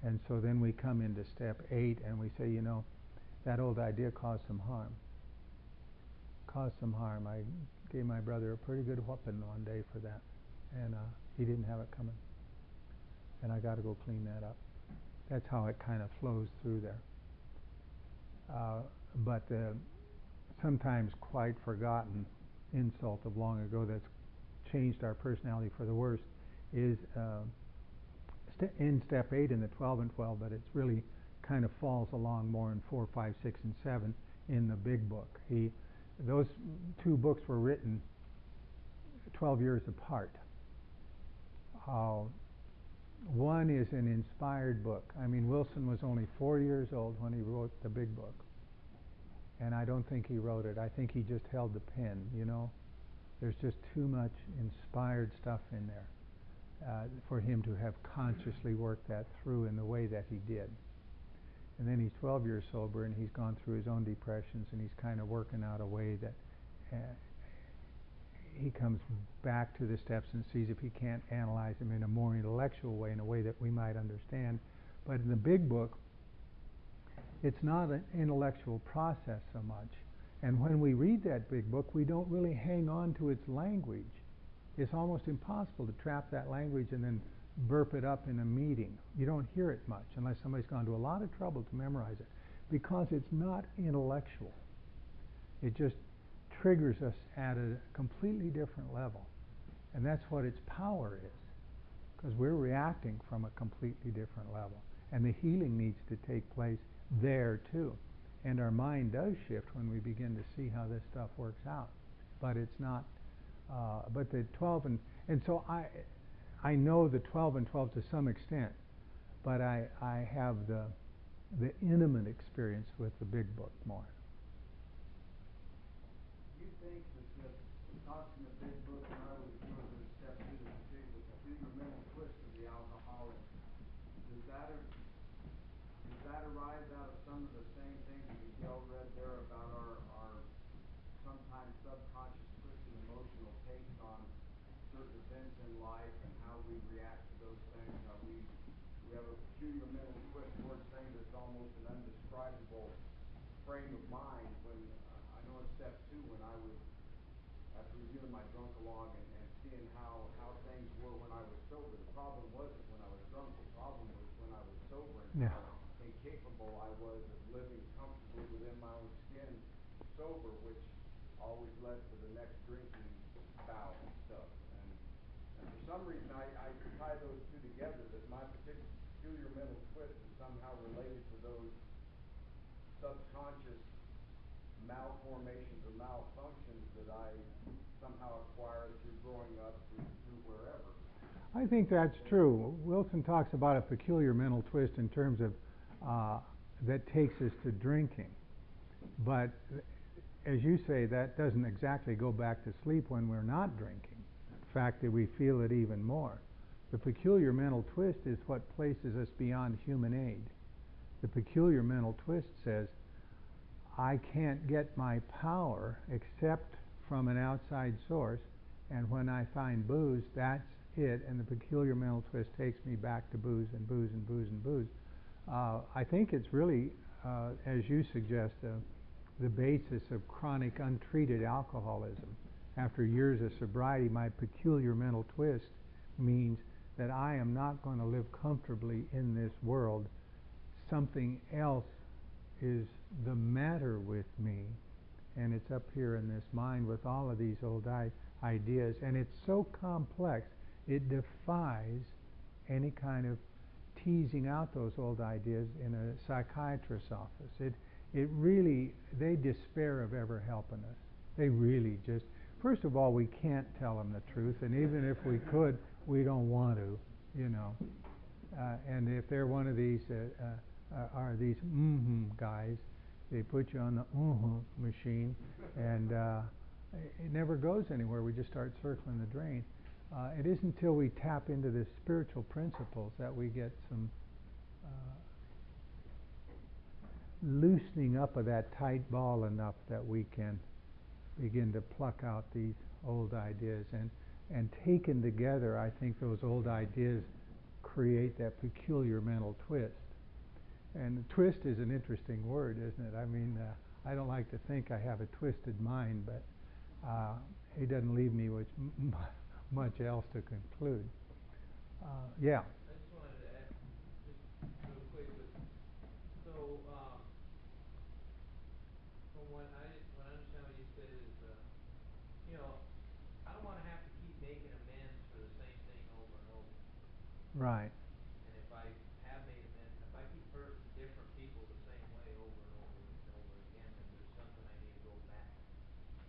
And so then we come into step 8 and we say, that old idea caused some harm. I gave my brother a pretty good whooping one day for that, and he didn't have it coming. And I got to go clean that up. That's how it kind of flows through there. But the sometimes quite forgotten insult of long ago that's changed our personality for the worse is in step 8 in the 12 and 12, but it's really kind of falls along more in 4, 5, 6, and 7 in the big book. Those two books were written 12 years apart. One is an inspired book. I mean, Wilson was only 4 years old when he wrote the big book. And I don't think he wrote it. I think he just held the pen, There's just too much inspired stuff in there for him to have consciously worked that through in the way that he did. And then he's 12 years sober, and he's gone through his own depressions, and he's kind of working out a way that he comes back to the steps and sees if he can't analyze them in a more intellectual way, in a way that we might understand. But in the big book, it's not an intellectual process so much. And when we read that big book, we don't really hang on to its language. It's almost impossible to trap that language and then burp it up in a meeting. You don't hear it much unless somebody's gone to a lot of trouble to memorize it, because it's not intellectual. It just triggers us at a completely different level. And that's what its power is, because we're reacting from a completely different level. And the healing needs to take place there too. And our mind does shift when we begin to see how this stuff works out. But it's not, but the 12 and so I know the 12 and 12 to some extent, but I have the intimate experience with the big book more. Do you think that the thoughts in the big book, when I was doing the step two, the peculiar mental twist of the alcoholic, does that arise out of some of the same things that Miguel read there about our sometimes subconscious twisted emotional takes on certain events in life and how we react to those things? We have a peculiar mental twist towards things that's almost an undescribable frame of mind. When I know in step two, when I was after reviewing my drunk-a-log and seeing how things were when I was sober, the problem wasn't when I was drunk. The problem was when I was sober and how incapable I was of living comfortably within my own skin sober, which always led to the next drinking bout and stuff. And for some reason, I tie those two together, that my peculiar mental twist is somehow related to those subconscious malformations or malfunctions that I somehow acquired through growing up, through wherever. I think that's true. Wilson talks about a peculiar mental twist in terms of that takes us to drinking. But as you say, that doesn't exactly go back to sleep when we're not drinking. The fact that we feel it even more. The peculiar mental twist is what places us beyond human aid. The peculiar mental twist says, I can't get my power except from an outside source, and when I find booze, that's it, and the peculiar mental twist takes me back to booze and booze and booze and booze. I think it's really, as you suggest, the basis of chronic untreated alcoholism. After years of sobriety, my peculiar mental twist means that I am not going to live comfortably in this world. Something else is the matter with me, and it's up here in this mind with all of these old ideas, and it's so complex it defies any kind of teasing out those old ideas in a psychiatrist's office. It really, they despair of ever helping us. They really just, first of all, we can't tell them the truth, and even if we could, we don't want to, you know. And if they're one of these are these guys, they put you on the machine, and it never goes anywhere. We just start circling the drain. It isn't until we tap into the spiritual principles that we get some loosening up of that tight ball enough that we can begin to pluck out these old ideas. And taken together, I think those old ideas create that peculiar mental twist. And twist is an interesting word, isn't it? I mean, I don't like to think I have a twisted mind, but it doesn't leave me with much else to conclude. Yeah. I just wanted to add, just real quick, but so from what I understand what you said is, you know, I don't want to have to keep making amends for the same thing over and over. Right. And if I have made amends, if I keep hurting different people the same way over and over and over again, then there's something I need to go back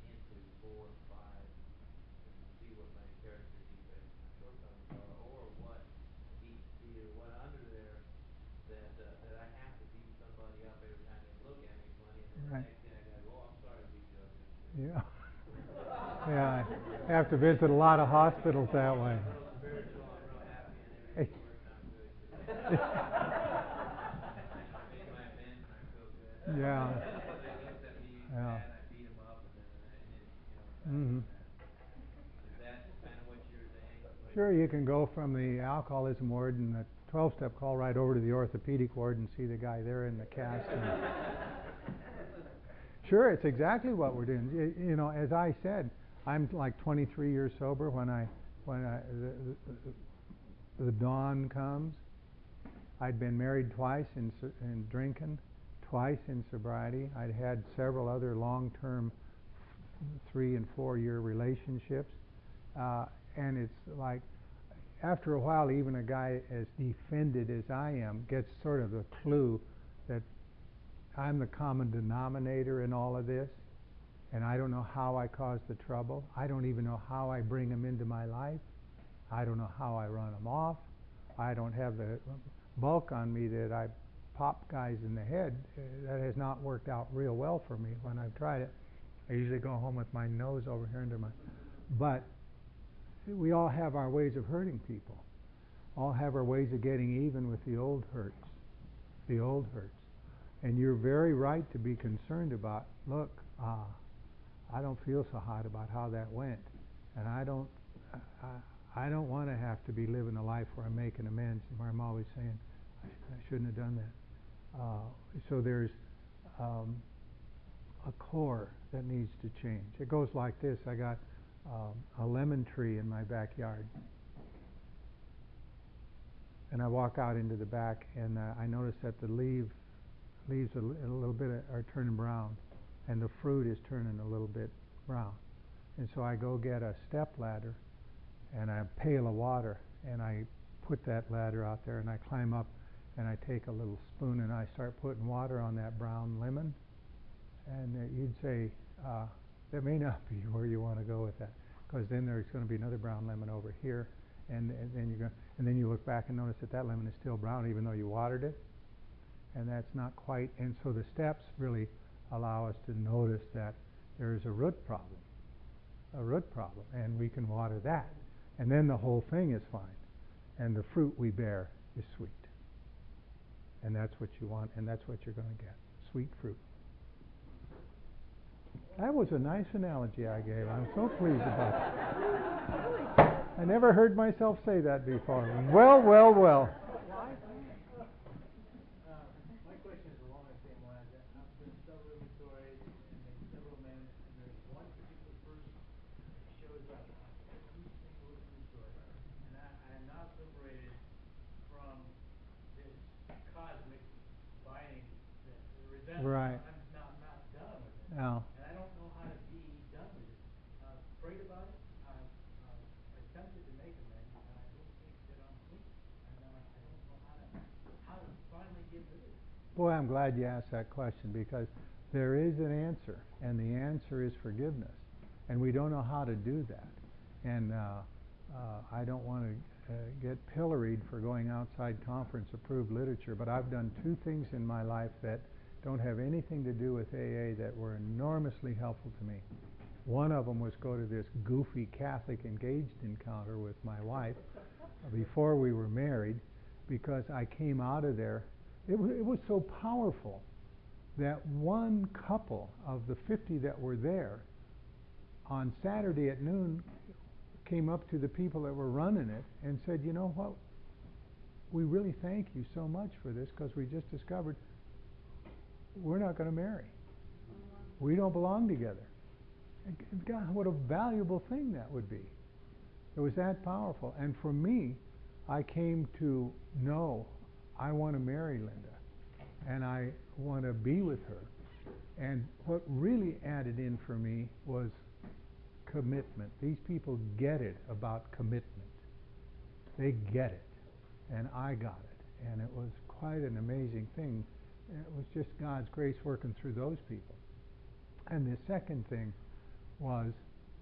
into 4 and 5 and see what my character defects and my shortcomings are, or what deep seated, what under there that I have to beat somebody up every time they look at me funny, and then Right. the next thing I gotta go, oh, I'm sorry to beat you up yesterday. Yeah. Yeah. have to visit a lot of hospitals that way. Real spiritual and real happy and everything worked out good. Made my amends and I feel good. Yeah. They looked at me Yeah. bad and I beat them up and then Mhm. is that kind of what you're saying? Sure, you can go from the alcoholism ward and the 12-step call right over to the orthopedic ward and see the guy there in the cast. Sure, it's exactly what we're doing. You know, as I said, I'm like 23 years sober when the dawn comes. I'd been married twice in drinking, twice in sobriety. I'd had several other long-term 3 and 4 year relationships, and it's like after a while, even a guy as defended as I am gets sort of a clue that I'm the common denominator in all of this, and I don't know how I cause the trouble. I don't even know how I bring them into my life. I don't know how I run them off. I don't have the bulk on me that I pop guys in the head. That has not worked out real well for me when I've tried it. I usually go home with my nose over here under my... But we all have our ways of hurting people. All have our ways of getting even with the old hurts. The old hurts. And you're very right to be concerned about, look, I don't feel so hot about how that went. And I don't want to have to be living a life where I'm making amends and where I'm always saying, I shouldn't have done that. So there's a core that needs to change. It goes like this. I got a lemon tree in my backyard. And I walk out into the back and I notice that the leaves a little bit are turning brown and the fruit is turning a little bit brown. And so I go get a step ladder and a pail of water and I put that ladder out there and I climb up and I take a little spoon and I start putting water on that brown lemon. And you'd say, that may not be where you want to go with that, because then there's going to be another brown lemon over here, and then you look back and notice that that lemon is still brown even though you watered it, and that's not quite. And so the steps really allow us to notice that there is a root problem, and we can water that, and then the whole thing is fine, and the fruit we bear is sweet, and that's what you want, and that's what you're going to get, sweet fruit. That was a nice analogy I gave. I'm so pleased about it. I never heard myself say that before. Well. My question is along the same lines. I've been several inventories and made several amends, and there's one particular person that shows up on every single inventory, and I am not liberated from this cosmic binding, the resentment. Right. I'm not done with it. No. And I don't know how to be done with it. I've prayed about it. I've attempted to make amends, and I don't think that I'm clean. And I don't know how to finally get rid of it. Boy, I'm glad you asked that question, because there is an answer, and the answer is forgiveness. And we don't know how to do that. And I don't want to get pilloried for going outside conference-approved literature, but I've done 2 things in my life that don't have anything to do with AA that were enormously helpful to me. One of them was go to this goofy Catholic engaged encounter with my wife before we were married, because I came out of there. It was so powerful that one couple of the 50 that were there on Saturday at noon came up to the people that were running it and said, you know what, we really thank you so much for this, because we just discovered we're not going to marry. We don't belong together. And God, what a valuable thing that would be. It was that powerful. And for me, I came to know I want to marry Linda, and I want to be with her. And what really added in for me was commitment. These people get it about commitment. They get it. And I got it. And it was quite an amazing thing. It was just God's grace working through those people. And the second thing was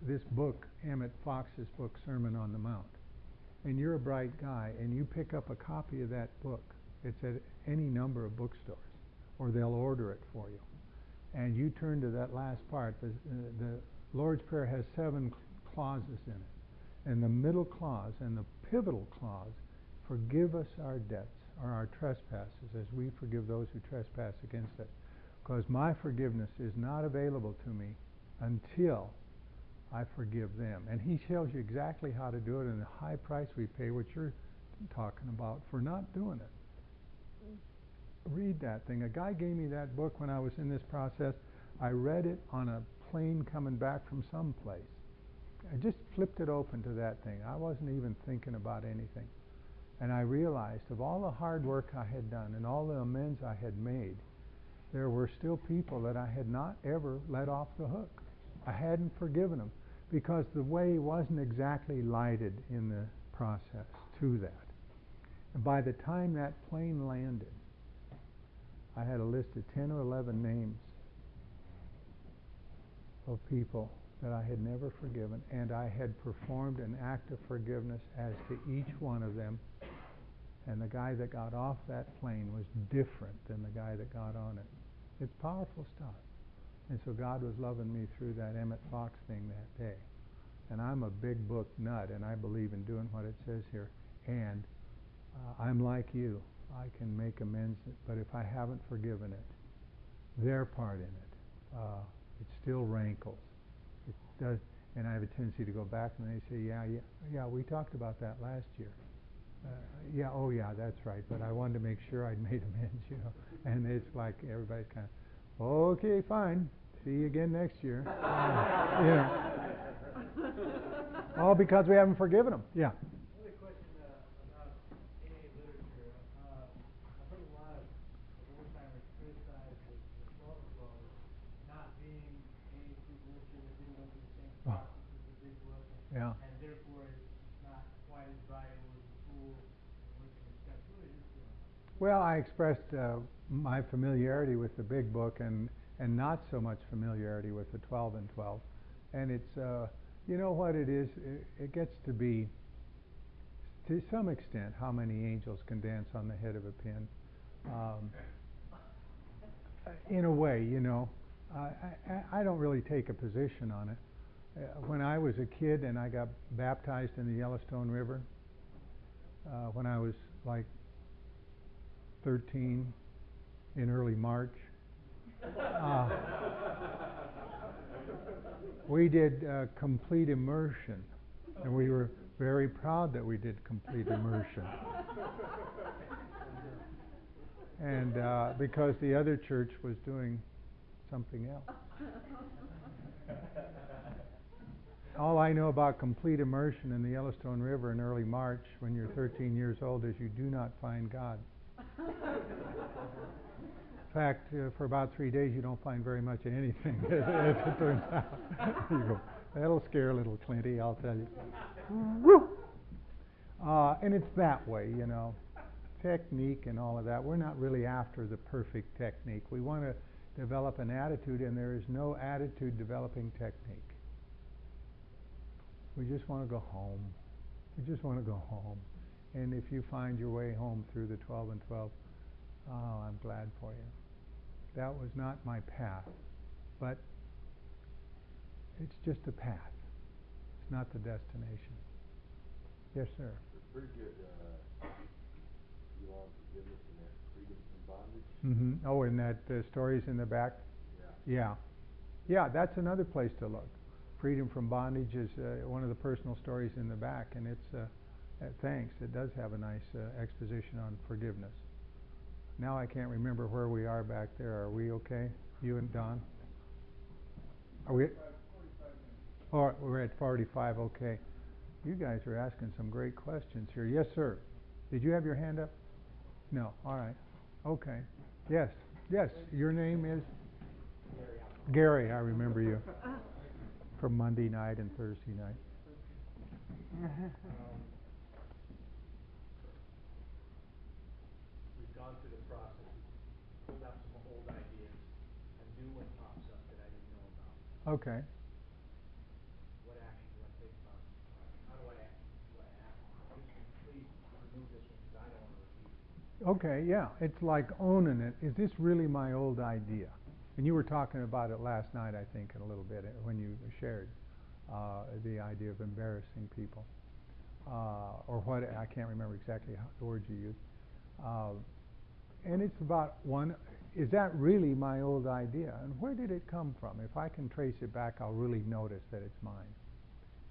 this book, Emmett Fox's book, Sermon on the Mount. And you're a bright guy, and you pick up a copy of that book. It's at any number of bookstores, or they'll order it for you. And you turn to that last part. The Lord's Prayer has 7 clauses in it. And the middle clause and the pivotal clause, forgive us our debts or our trespasses as we forgive those who trespass against us. Because my forgiveness is not available to me until I forgive them. And he tells you exactly how to do it and the high price we pay, which you're talking about, for not doing it. Read that thing. A guy gave me that book when I was in this process. I read it on a plane coming back from some place. I just flipped it open to that thing. I wasn't even thinking about anything. And I realized of all the hard work I had done and all the amends I had made, there were still people that I had not ever let off the hook. I hadn't forgiven them because the way wasn't exactly lighted in the process to that. And by the time that plane landed, I had a list of 10 or 11 names of people that I had never forgiven, and I had performed an act of forgiveness as to each one of them. And the guy that got off that plane was different than the guy that got on it. It's powerful stuff. And so God was loving me through that Emmett Fox thing that day. And I'm a big book nut, and I believe in doing what it says here. And I'm like you. I can make amends, but if I haven't forgiven it, their part in it, it still rankles. It does, and I have a tendency to go back and they say, yeah, we talked about that last year. Yeah, that's right. But I wanted to make sure I'd made amends, And it's like everybody's kind of, okay, fine. See you again next year. All because we haven't forgiven them. Yeah. Another question about AA literature. I've heard a lot of old-timers criticize the 12 and 12 as not being AA true literature. They didn't go through the same process as the big book, and therefore it's not quite as valuable as the full working the steps. What are your feelings? Well, I expressed my familiarity with the big book and not so much familiarity with the 12 and 12. And it's, you know what it is? It gets to be, to some extent, how many angels can dance on the head of a pin. In a way, I don't really take a position on it. When I was a kid and I got baptized in the Yellowstone River, when I was like 13 in early March, we did complete immersion, and we were very proud that we did complete immersion. And because the other church was doing something else. All I know about complete immersion in the Yellowstone River in early March when you're 13 years old is you do not find God. In fact, for about 3 days you don't find very much of anything, as it turns out. You go, that'll scare little Clinty, I'll tell you. Woo! And it's that way, technique and all of that. We're not really after the perfect technique. We want to develop an attitude, and there is no attitude developing technique. We just want to go home. We just want to go home. And if you find your way home through the 12 and 12, I'm glad for you. That was not my path, but it's just a path. It's not the destination. Yes, sir. It's pretty good view on forgiveness and that freedom from bondage. Mm-hmm. Oh, and that stories in the back? Yeah. Yeah, that's another place to look. Freedom from bondage is one of the personal stories in the back, and it's, thanks, it does have a nice exposition on forgiveness. Now I can't remember where we are back there. Are we okay? You and Don? Are we? 45 minutes. Oh, we're at 45, okay. You guys are asking some great questions here. Yes, sir. Did you have your hand up? No. All right. Okay. Yes. Yes. Your name is? Gary, I remember you. From Monday night and Thursday night. We've gone through the process. We've pulled out some old ideas. A new one pops up that I didn't know about. Okay. What action do I take on? How do I act? Please remove this one because I don't want to repeat it. Okay, yeah. It's like owning it. Is this really my old idea? And you were talking about it last night, I think, a little bit when you shared. the idea of embarrassing people, or what, I can't remember exactly how, the words you used. And it's about one, is that really my old idea? And where did it come from? If I can trace it back, I'll really notice that it's mine.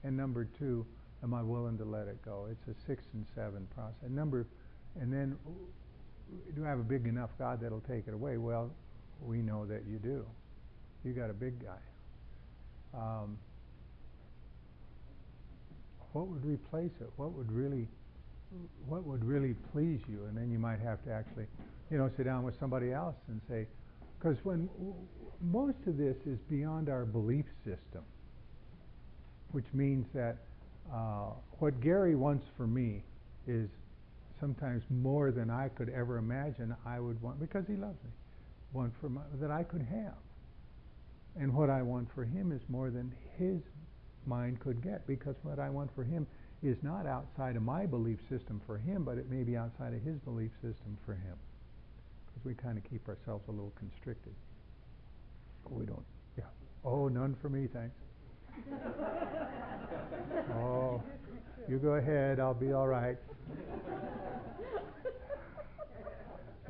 And number two, am I willing to let it go? It's a 6 and 7 process. And then, do I have a big enough God that'll take it away? Well, we know that you do. You got a big guy. What would replace it? What would really please you? And then you might have to actually, sit down with somebody else and say, because when most of this is beyond our belief system, which means that what Gary wants for me is sometimes more than I could ever imagine I would want, because he loves me, want for that I could have. And what I want for him is more than his mind could get, because what I want for him is not outside of my belief system for him, but it may be outside of his belief system for him. Because we kind of keep ourselves a little constricted. We don't, yeah. Oh, none for me, thanks. Oh, you go ahead, I'll be all right.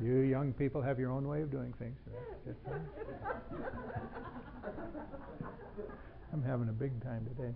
You young people have your own way of doing things. That's fine. I'm having a big time today.